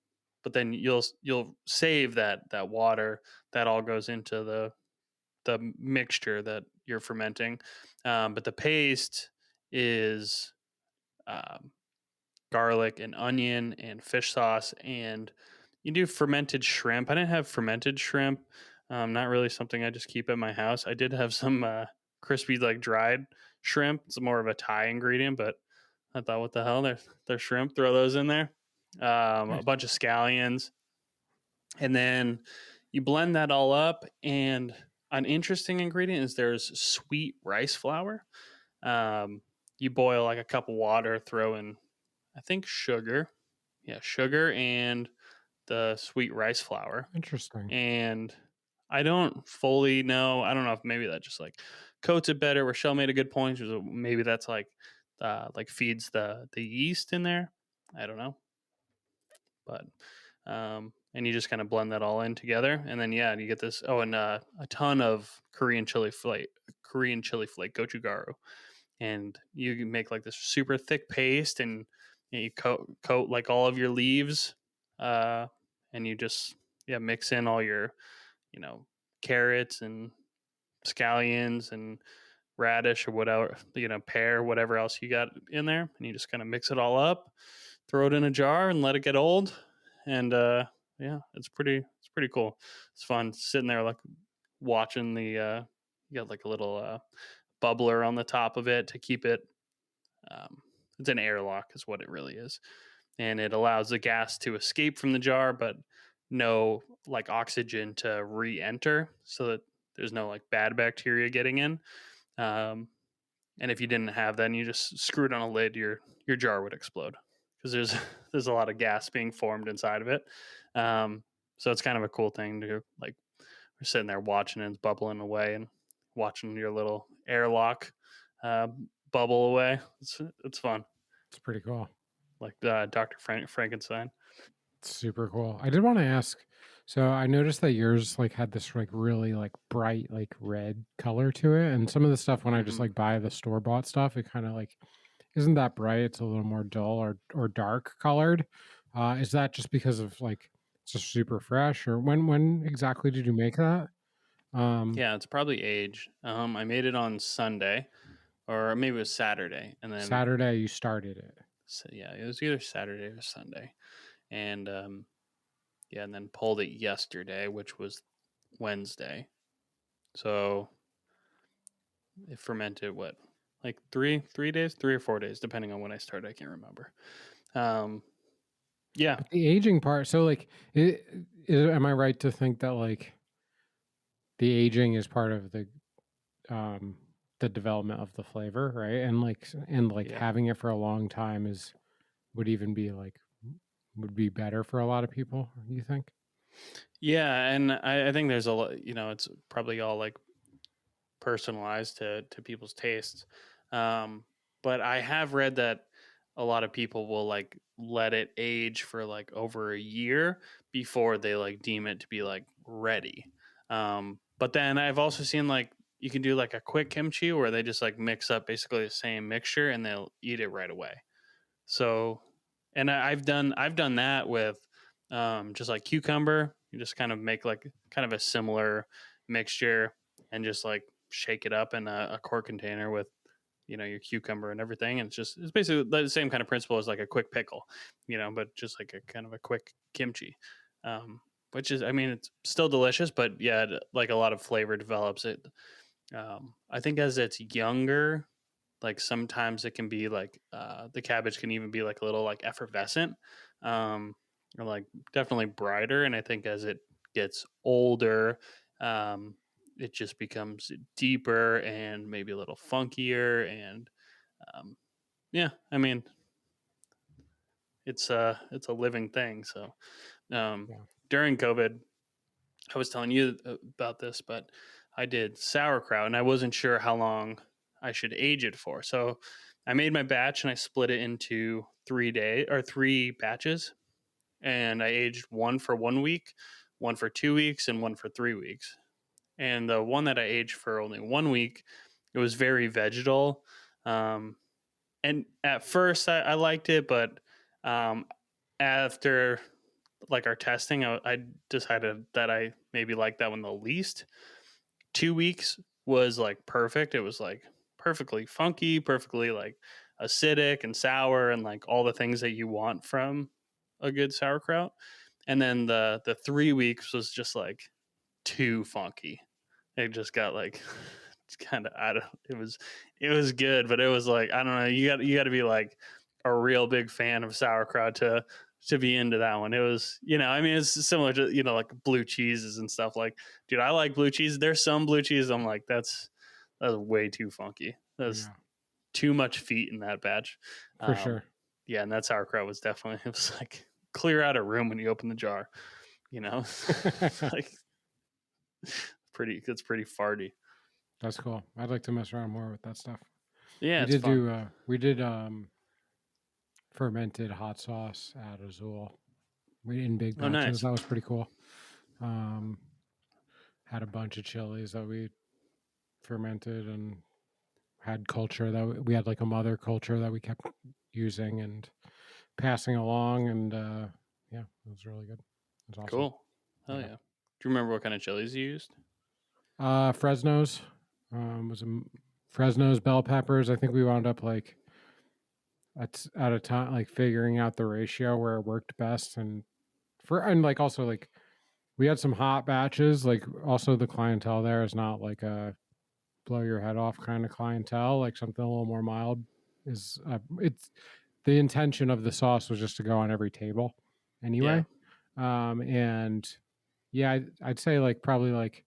but then you'll save that water. That all goes into the mixture that you're fermenting. But the paste is um, garlic and onion and fish sauce, and you do fermented shrimp. I didn't have fermented shrimp. Not really something I just keep at my house. I did have some crispy, like dried shrimp. It's more of a Thai ingredient, but I thought, what the hell? They're shrimp. Throw those in there. A Nice. bunch of scallions, and then you blend that all up. And an interesting ingredient is there's sweet rice flour. Um, you boil like a cup of water, throw in, I think, sugar. Yeah, sugar and the sweet rice flour. Interesting. And I don't fully know. I don't know if maybe that just like coats it better. Rochelle made a good point. Maybe that's like feeds the yeast in there. I don't know, but and you just kind of blend that all in together, and then yeah, you get this. Oh, and a ton of Korean chili flake, gochugaru, and you can make like this super thick paste, and you coat like all of your leaves, uh, and you just mix in all your you know carrots and scallions and radish or whatever, pear, whatever else you got in there, and you just kind of mix it all up, throw it in a jar, and let it get old. And yeah, it's pretty cool. It's fun sitting there like watching you got like a little bubbler on the top of it to keep it. Um, it's an airlock, is what it really is, and it allows the gas to escape from the jar, but no like oxygen to re-enter, so that there's no like bad bacteria getting in. Um, and if you didn't have that and you just screwed on a lid, your jar would explode because there's a lot of gas being formed inside of it. So it's kind of a cool thing to like. We're sitting there watching and it's bubbling away, and watching your little airlock uh, bubble away. It's fun, It's pretty cool. like Dr. Frankenstein. Super cool. I did want to ask. So I noticed that yours like had this like really like bright like red color to it, and some of the stuff when I just Hmm. like buy the store bought stuff, it kind of like isn't that bright. It's a little more dull or dark colored. Is that just because of like it's just super fresh, or when exactly did you make that? Yeah, it's probably age. I made it on Sunday, or maybe it was Saturday, and then Saturday you started it. so yeah, it was either Saturday or Sunday, and yeah, and then pulled it yesterday, which was Wednesday. So it fermented what, like 3 days, 3 or 4 days, depending on when I started. I can't remember. Um, yeah, But the aging part, so like, am I right to think that like the aging is part of um the development of the flavor, right? And like yeah, having it for a long time is would even be like would be better for a lot of people, you think? yeah, and I think there's a lot. It's probably all like personalized to people's tastes. Um, but I have read that a lot of people will like let it age for like over a year before they like deem it to be like ready. But then I've also seen like you can do like a quick kimchi where they just like mix up basically the same mixture and they'll eat it right away. So, and I've done that with just like cucumber. You just kind of make like kind of a similar mixture and just like shake it up in a quart container with your cucumber and everything. And it's basically the same kind of principle as like a quick pickle, but just like a kind of a quick kimchi. Which is, I mean, it's still delicious, but yeah, like a lot of flavor develops it. I think as it's younger, like sometimes it can be like the cabbage can even be like a little like effervescent, um, or like definitely brighter. And I think as it gets older, um, it just becomes deeper and maybe a little funkier. And um, yeah, I mean it's a living thing. So um, Yeah. during COVID, I was telling you about this, but I did sauerkraut and I wasn't sure how long I should age it for. So I made my batch and I split it into 3 batches, and I aged one for 1 week, one for 2 weeks, and one for 3 weeks. And the one that I aged for only 1 week, it was very vegetal. Um, and at first I liked it, but um, after like our testing, I decided that I maybe liked that one the least. 2 weeks was like perfect. It was like perfectly funky, perfectly like acidic and sour, and like all the things that you want from a good sauerkraut. And then the 3 weeks was just like too funky. It just got like it's kind of I don't. It was good, but it was like I don't know. You got to be like a real big fan of sauerkraut to be into that one. It was, I mean, it's similar to like blue cheeses and stuff. Like, dude, I like blue cheese. There's some blue cheese I'm like that's way too funky. That's Yeah, too much feet in that batch. for Um, sure. yeah, and that sauerkraut was definitely it was like clear out a room when you open the jar. It's like it's pretty farty. That's cool. I'd like to mess around more with that stuff. Yeah, it's fun. We did fermented hot sauce at Azul. We did in big Oh, batches. nice. That was pretty cool. Um, had a bunch of chilies that we fermented and had culture that we had like a mother culture that we kept using and passing along. And yeah, it was really good. It was awesome. Cool. Hell Yeah. yeah. Do you remember what kind of chilies you used? Fresno's was Fresno's bell peppers. I think we wound up like at a time like figuring out the ratio where it worked best and like also like we had some hot batches. Like also the clientele there is not like a blow your head off kind of clientele. Like something a little more mild is it's the intention of the sauce was just to go on every table Yeah. anyway. And yeah, I'd say like probably like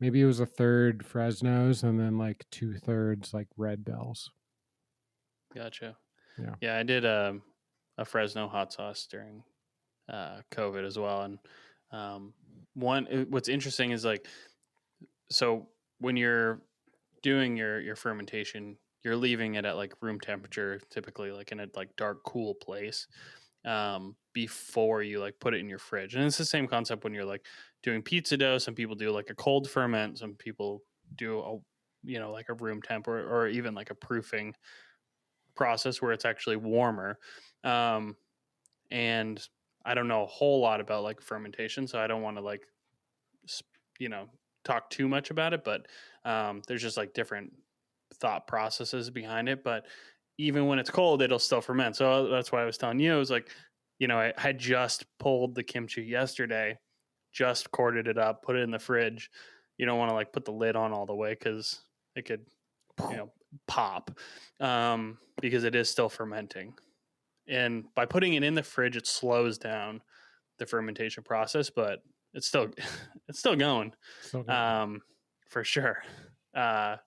maybe it was a third Fresnos and then like 2/3 like red bells. Gotcha. Yeah. Yeah, I did a Fresno hot sauce during COVID as well. And um, what's interesting is like, so when you're doing your fermentation, you're leaving it at like room temperature, typically like in a like dark, cool place, before you like put it in your fridge. And it's the same concept when you're like doing pizza dough. Some people do like a cold ferment. Some people do like a room temp or even like a proofing process where it's actually warmer. And I don't know a whole lot about like fermentation, so I don't want to like, you know, talk too much about it, but there's just like different thought processes behind it. But even when it's cold, it'll still ferment. So that's why I was telling you, it was like, I had just pulled the kimchi yesterday, just corded it up, put it in the fridge. You don't want to like put the lid on all the way because it could, pop, because it is still fermenting. And by putting it in the fridge, it slows down the fermentation process, but it's still it's still going, for sure. And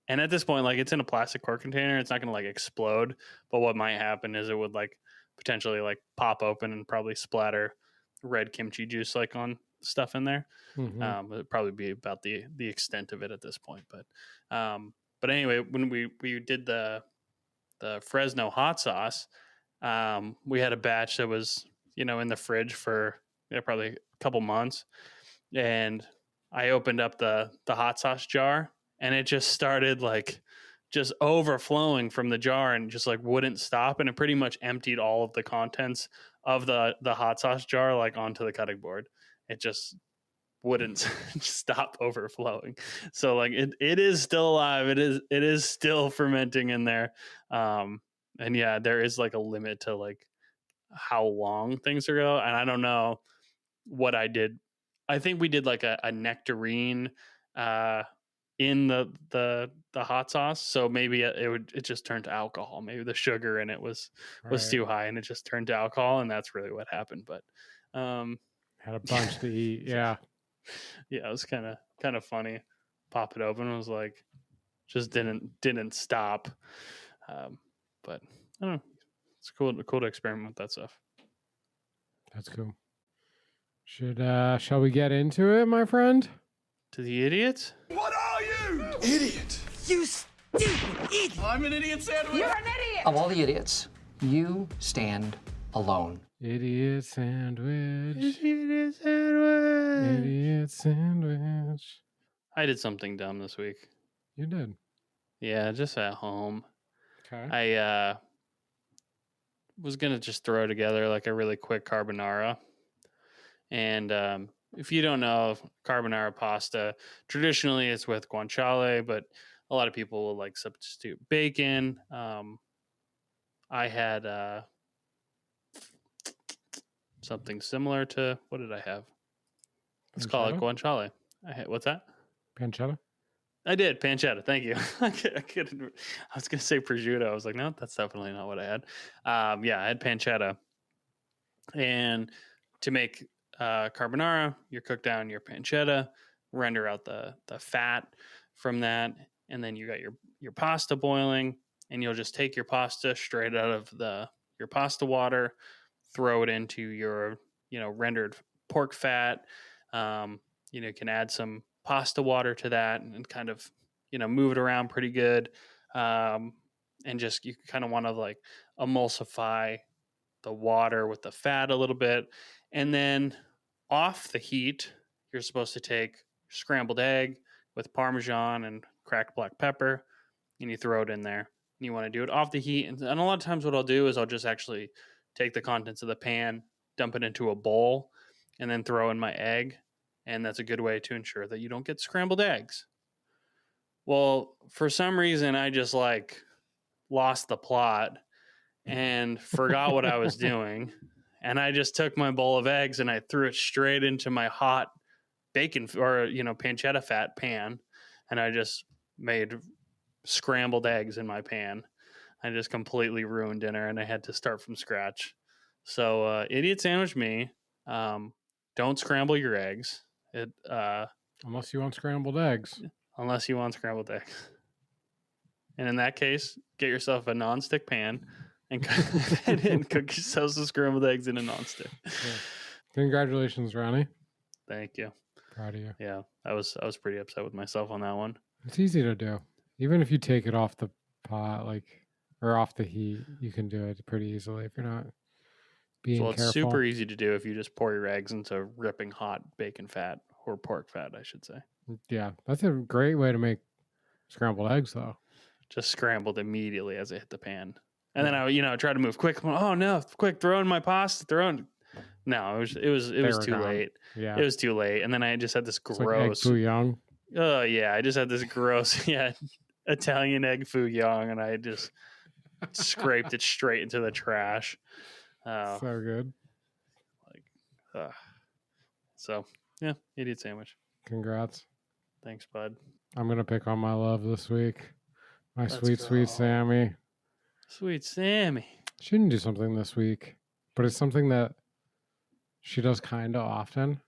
at this point, like, it's in a plastic cork container, it's not going to like explode. But what might happen is it would like potentially like pop open and probably splatter red kimchi juice like on stuff in there. It'd probably be about the extent of it at this point. But anyway, when we did the Fresno hot sauce, we had a batch that was in the fridge for probably a couple months, and I opened up the hot sauce jar, and it just started like just overflowing from the jar and just like wouldn't stop, and it pretty much emptied all of the contents of the hot sauce jar like onto the cutting board. It just wouldn't stop overflowing. So like it is still alive. It is still fermenting in there. And yeah, there is like a limit to like how long things are go. And I don't know what I did. I think we did like a nectarine in the hot sauce. So maybe it just turned to alcohol. Maybe the sugar in it was too high and it just turned to alcohol, and that's really what happened. But had a bunch to eat. Yeah. Yeah, it was kind of funny. Pop it open, it was like just didn't stop. But I don't know. It's cool to experiment with that stuff. That's cool. Shall we get into it, my friend? To the idiots? What are you? Idiot. You stupid idiot. I'm an idiot sandwich. You're an idiot. Of all the idiots, you stand alone. Idiot sandwich. Idiot sandwich. Idiot sandwich. I did something dumb this week. You did? Yeah, just at home. Okay. I was gonna just throw together like a really quick carbonara. And if you don't know, carbonara pasta, traditionally it's with guanciale, but a lot of people will like substitute bacon. I had something similar to, what did I have? Let's call it guanciale. What's that? Pancetta? I did pancetta. Thank you. I was going to say prosciutto. I was like, no, that's definitely not what I had. Yeah, I had pancetta. And to make carbonara, you cook down your pancetta, render out the fat from that, and then you got your pasta boiling, and you'll just take your pasta straight out of your pasta water, throw it into your rendered pork fat. You can add some pasta water to that and kind of move it around pretty good, and just you kind of want to like emulsify the water with the fat a little bit. And then off the heat, you're supposed to take scrambled egg with Parmesan and cracked black pepper, and you throw it in there. And you want to do it off the heat. And a lot of times what I'll do is I'll just actually take the contents of the pan, dump it into a bowl, and then throw in my egg. And that's a good way to ensure that you don't get scrambled eggs. Well, for some reason, I just like lost the plot and forgot what I was doing. And I just took my bowl of eggs and I threw it straight into my hot bacon or, pancetta fat pan. And I just made scrambled eggs in my pan. I just completely ruined dinner and I had to start from scratch. So, idiot sandwich me. Don't scramble your eggs. Unless you want scrambled eggs. Unless you want scrambled eggs. And in that case, get yourself a nonstick pan and cook yourself some scrambled eggs in a nonstick. Yeah. Congratulations, Ronnie. Thank you. Proud of you. Yeah, I was pretty upset with myself on that one. It's easy to do. Even if you take it off the pot, or off the heat, you can do it pretty easily if you're not being careful. It's super easy to do if you just pour your eggs into ripping hot bacon fat or pork fat, I should say. Yeah, that's a great way to make scrambled eggs, though. Just scrambled immediately as it hit the pan. And then I tried to move quick. I'm like, oh no, quick, throw in my pasta, No, it was too late. Yeah. It was too late. And then I just had this It's like egg gross. foo young. Oh yeah, I just had this gross, Italian egg foo young, and I just scraped it straight into the trash. So good. So yeah, idiot sandwich. Congrats. Thanks, bud. I'm gonna pick on my love this week. My Let's sweet go. Sammy. Sweet Sammy. She didn't do something this week, but it's something that she does kind of often.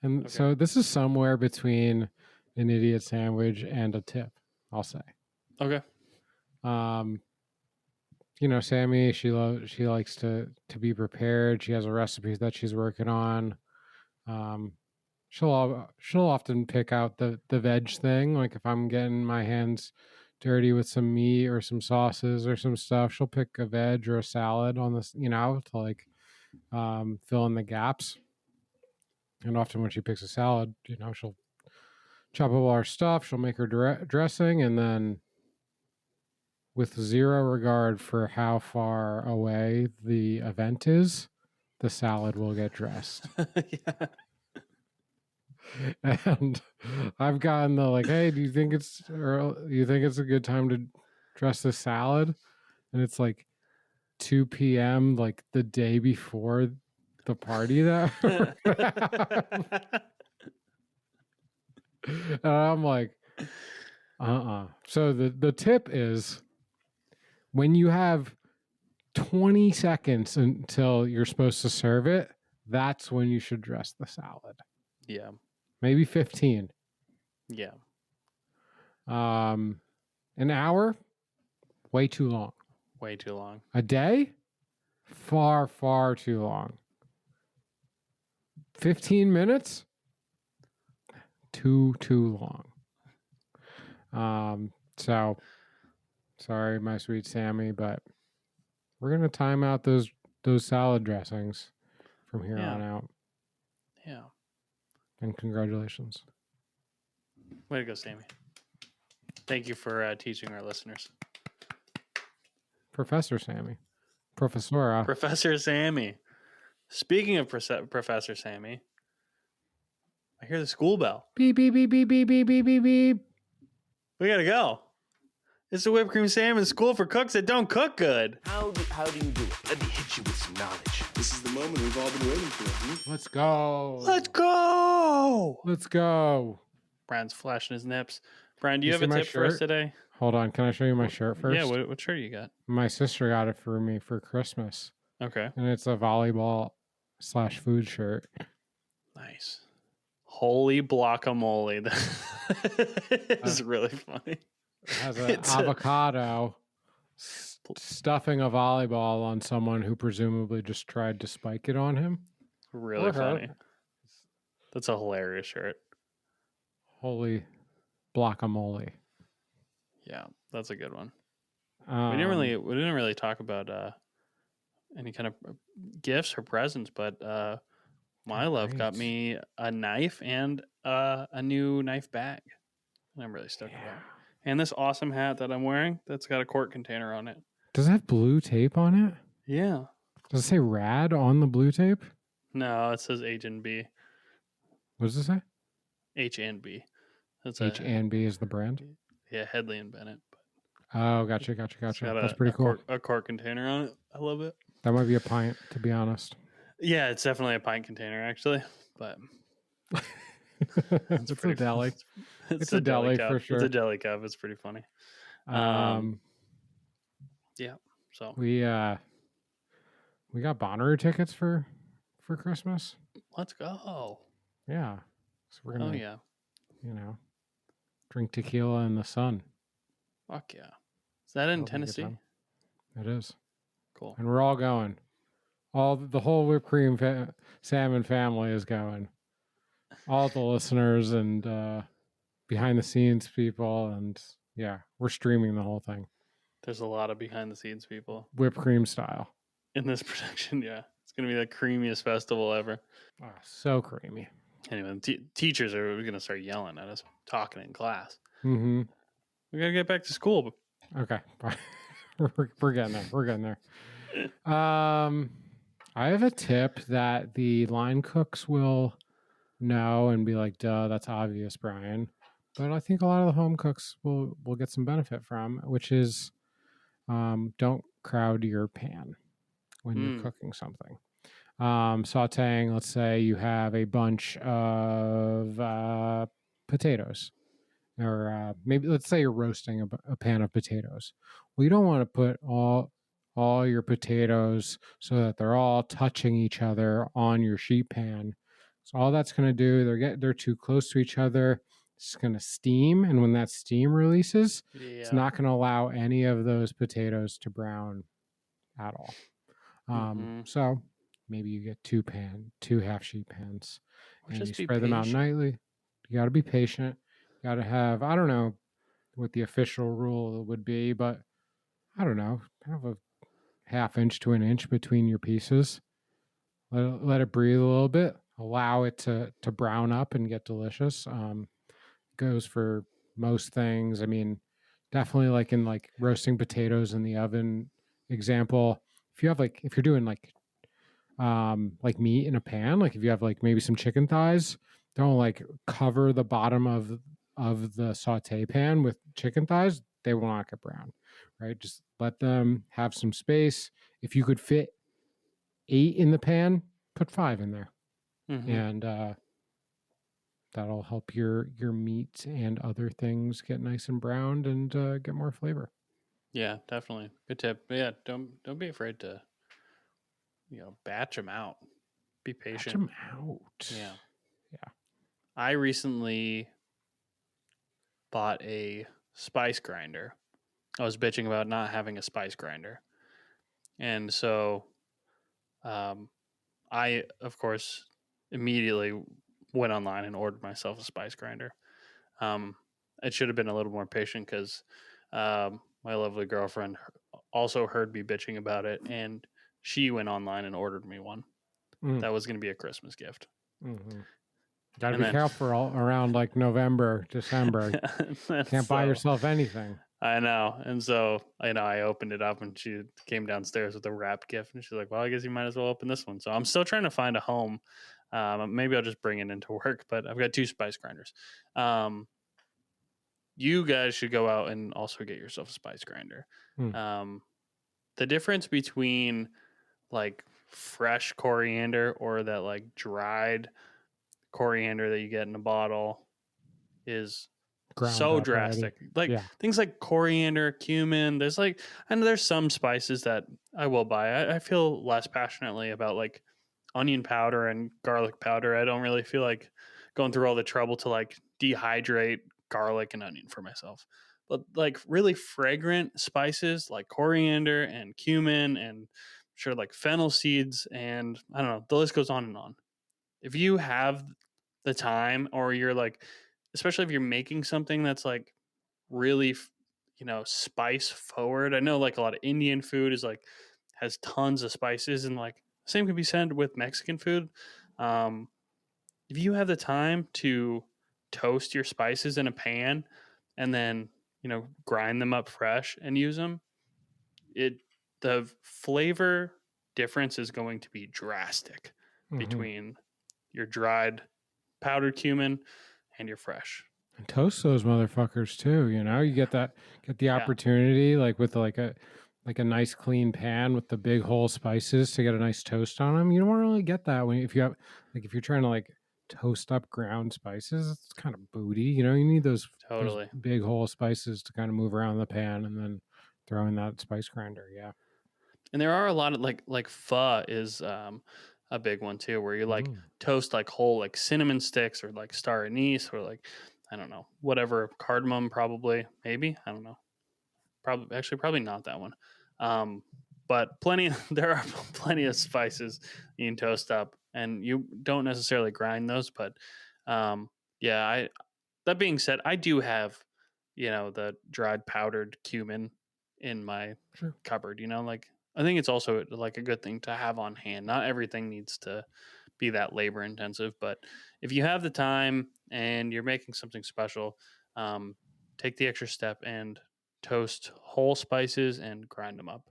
And so this is somewhere between an idiot sandwich and a tip, I'll say. Okay. Sammy, she likes to be prepared. She has a recipe that she's working on. She'll often pick out the veg thing. Like if I'm getting my hands dirty with some meat or some sauces or some stuff, she'll pick a veg or a salad on this, to like fill in the gaps. And often when she picks a salad, she'll chop up all her stuff. She'll make her dressing, and then with zero regard for how far away the event is, the salad will get dressed. Yeah. And I've gotten the like, hey, do you think it's a good time to dress the salad? And it's like 2 p.m. like the day before the party that and I'm like, So the tip is when you have 20 seconds until you're supposed to serve it, that's when you should dress the salad. Yeah. Maybe 15. Yeah. An hour, way too long. Way too long. A day, far, far too long. 15 minutes, too long. So sorry, my sweet Sammy, but we're gonna time out those salad dressings from here on out. Yeah. And congratulations. Way to go, Sammy. Thank you for teaching our listeners. Professor Sammy. Professora. Professor Sammy. Speaking of Professor Sammy, I hear the school bell. Beep, beep, beep, beep, beep, beep, beep, beep, beep. We gotta go. It's the whipped cream salmon school for cooks that don't cook good. How do you do it? Let me hit you with some knowledge. This is the moment we've all been waiting for. Let's go. Let's go. Let's go. Brian's flashing his nips. Brian, do you have see a my tip for us shirt? today? Hold on. Can I show you my shirt first? Yeah, what shirt you got? My sister got it for me for Christmas. Okay. And it's a volleyball/food shirt. Nice. Holy guacamole. That is really funny. It has an avocado stuffing a volleyball on someone who presumably just tried to spike it on him. Really funny. That's a hilarious shirt. Holy guacamole. Yeah, that's a good one. We we didn't really talk about any kind of gifts or presents, but my love got me a knife and a new knife bag. I'm really stoked about it. And this awesome hat that I'm wearing that's got a quart container on it. Does it have blue tape on it? Yeah. Does it say rad on the blue tape? No, it says H and B. What does it say? H and B. That's H and B is the brand? Yeah, Headley and Bennett. Oh, gotcha. That's pretty cool. A quart container on it. I love it. That might be a pint, to be honest. Yeah, it's definitely a pint container, actually. But it's a deli. It's a deli cup. for sure. It's a deli cup. It's pretty funny. Yeah. So we got Bonnaroo tickets for Christmas. Let's go. Yeah. So we're gonna. Oh yeah. Drink tequila in the sun. Fuck yeah. Is that in Tennessee? It is. Cool. And we're all going. The whole whipped cream salmon family is going. All the listeners and behind the scenes people, and yeah, we're streaming the whole thing. There's a lot of behind the scenes people. Whipped cream style. In this production, yeah. It's going to be the creamiest festival ever. Oh, so creamy. Anyway, teachers are going to start yelling at us, talking in class. Mm-hmm. We got to get back to school. Okay. We're getting there. We're getting there. I have a tip that the line cooks will know and be like, "Duh, that's obvious, Brian." But I think a lot of the home cooks will get some benefit from, which is don't crowd your pan when you're cooking something. Sauteing, let's say you have a bunch of potatoes, or maybe let's say you're roasting a pan of potatoes. Well, you don't want to put all your potatoes so that they're all touching each other on your sheet pan. So all that's going to do, they're too close to each other. It's going to steam, and when that steam releases, it's not going to allow any of those potatoes to brown at all. So maybe you get two half sheet pans, and you spread them out nightly. You got to be patient. You got to have, I don't know what the official rule would be, but I don't know, have a half inch to an inch between your pieces. Let it breathe a little bit. Allow it to brown up and get delicious. Goes for most things. I mean, definitely like in like roasting potatoes in the oven example. If you're doing like meat in a pan, like if you have like maybe some chicken thighs, don't like cover the bottom of the saute pan with chicken thighs. They will not get brown, right? Just let them have some space. If you could fit 8 in the pan, put 5 in there, and that'll help your meat and other things get nice and browned and get more flavor. Yeah, definitely good tip. But yeah, don't be afraid to batch them out. Be patient. Batch them out. Yeah. I recently bought a spice grinder. I was bitching about not having a spice grinder, and so I, of course, immediately went online and ordered myself a spice grinder. I should have been a little more patient because my lovely girlfriend also heard me bitching about it, and she went online and ordered me one. That was going to be a Christmas gift. Gotta be careful around like November, December. Can't buy yourself anything. I know. And so, I opened it up and she came downstairs with a wrapped gift and she's like, well, I guess you might as well open this one. So I'm still trying to find a home. Maybe I'll just bring it into work, but I've got 2 spice grinders. You guys should go out and also get yourself a spice grinder. The difference between like fresh coriander or that like dried coriander that you get in a bottle is so drastic. Things like coriander, cumin. I know there's some spices that I will buy. I feel less passionately about like onion powder and garlic powder. I don't really feel like going through all the trouble to like dehydrate garlic and onion for myself. But like really fragrant spices like coriander and cumin and sure like fennel seeds and I don't know, the list goes on and on. If you have the time or you're like, especially if you're making something that's like really, spice forward. I know like a lot of Indian food is like has tons of spices and like same can be said with Mexican food. If you have the time to toast your spices in a pan and then, grind them up fresh and use them, the flavor difference is going to be drastic between your dried powdered cumin and your fresh. And toast those motherfuckers too. You get the opportunity like with like a nice clean pan with the big whole spices to get a nice toast on them. You don't really get that if you're trying to like toast up ground spices. It's kind of booty. You need those big whole spices to kind of move around the pan and then throw in that spice grinder. Yeah. And there are a lot of like pho is a big one too, where you like toast like whole like cinnamon sticks or like star anise or like I don't know whatever cardamom probably maybe I don't know probably not that one, but there are plenty of spices you can toast up and you don't necessarily grind those, but that being said, I do have the dried powdered cumin in my cupboard. Like I think it's also like a good thing to have on hand. Not everything needs to be that labor intensive, but if you have the time and you're making something special, take the extra step and toast whole spices and grind them up.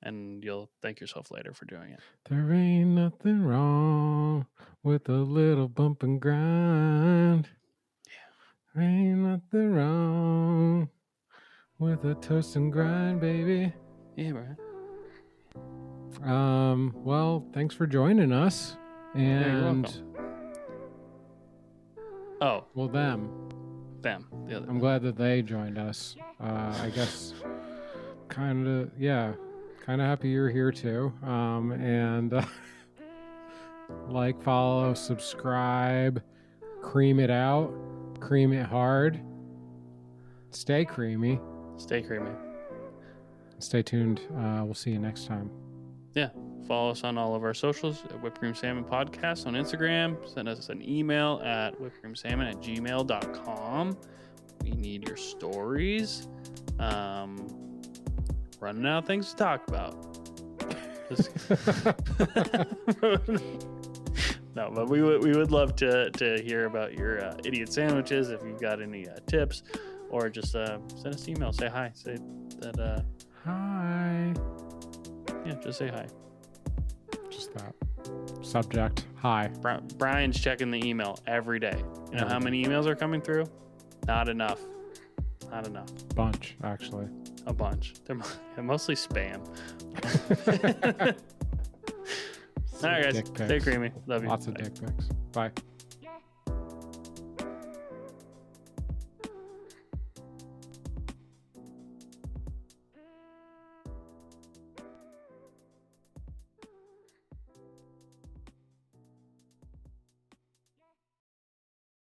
And you'll thank yourself later for doing it. There ain't nothing wrong with a little bump and grind. There ain't nothing wrong with a toast and grind, baby. Yeah, Brian. Well, thanks for joining us. You're And welcome. well, them. The other. I'm glad that they joined us. I guess kind of happy you're here too. And like, follow, subscribe, cream it out, cream it hard. Stay creamy. Stay creamy. Stay tuned. We'll see you next time. Yeah. Follow us on all of our socials at Whipped Cream Salmon Podcast on Instagram. Send us an email at whippedcreamsalmon@gmail.com. We need your stories. Running out of things to talk about. No, but we would love to hear about your idiot sandwiches. If you've got any tips, or just send us an email. Say hi. Say that. Hi. Yeah, just say hi. Just that. Subject. Hi. Brian's checking the email every day. You know how many emails are coming through? Not enough. Bunch, actually. A bunch. They're mostly spam. All right, guys. Dick pics. Stay creamy. Love you. Lots of dick pics. Bye.